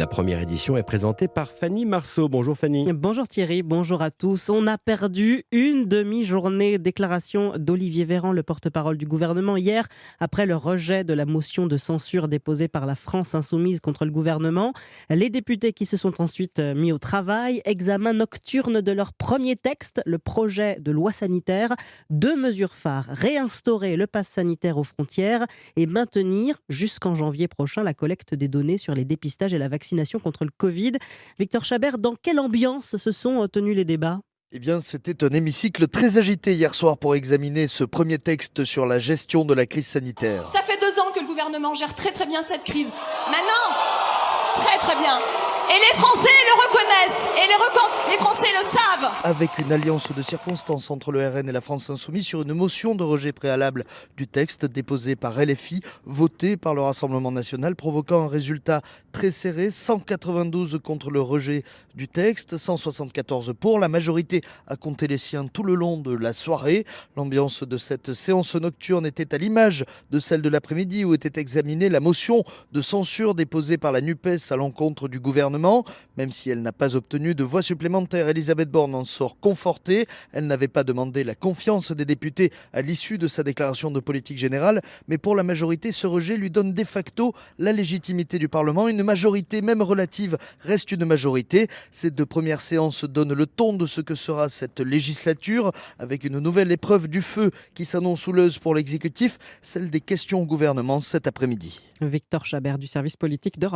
La première édition est présentée par Fanny Marceau. Bonjour Fanny. Bonjour Thierry, bonjour à tous. On a perdu une demi-journée. Déclaration d'Olivier Véran, le porte-parole du gouvernement, hier, après le rejet de la motion de censure déposée par la France insoumise contre le gouvernement. Les députés qui se sont ensuite mis au travail, examen nocturne de leur premier texte, le projet de loi sanitaire. Deux mesures phares: réinstaurer le pass sanitaire aux frontières et maintenir jusqu'en janvier prochain la collecte des données sur les dépistages et la vaccination contre le Covid. Victor Chabert, dans quelle ambiance se sont tenus les débats ? Eh bien, c'était un hémicycle très agité hier soir pour examiner ce premier texte sur la gestion de la crise sanitaire. Ça fait 2 ans que le gouvernement gère très très bien cette crise. Maintenant, très très bien. Et les Français le reconnaissent, et les Français le savent. Avec une alliance de circonstances entre le RN et la France insoumise sur une motion de rejet préalable du texte déposé par LFI, voté par le Rassemblement national, provoquant un résultat très serré, 192 contre le rejet du texte, 174 pour. La majorité a compté les siens tout le long de la soirée. L'ambiance de cette séance nocturne était à l'image de celle de l'après-midi où était examinée la motion de censure déposée par la NUPES à l'encontre du gouvernement. Même si elle n'a pas obtenu de voix supplémentaires, Elisabeth Borne en sort confortée. Elle n'avait pas demandé la confiance des députés à l'issue de sa déclaration de politique générale, mais pour la majorité, ce rejet lui donne de facto la légitimité du Parlement. Une majorité, même relative, reste une majorité. Ces 2 premières séances donnent le ton de ce que sera cette législature, avec une nouvelle épreuve du feu qui s'annonce houleuse pour l'exécutif, celle des questions au gouvernement cet après-midi. Victor Chabert du service politique d'Europe.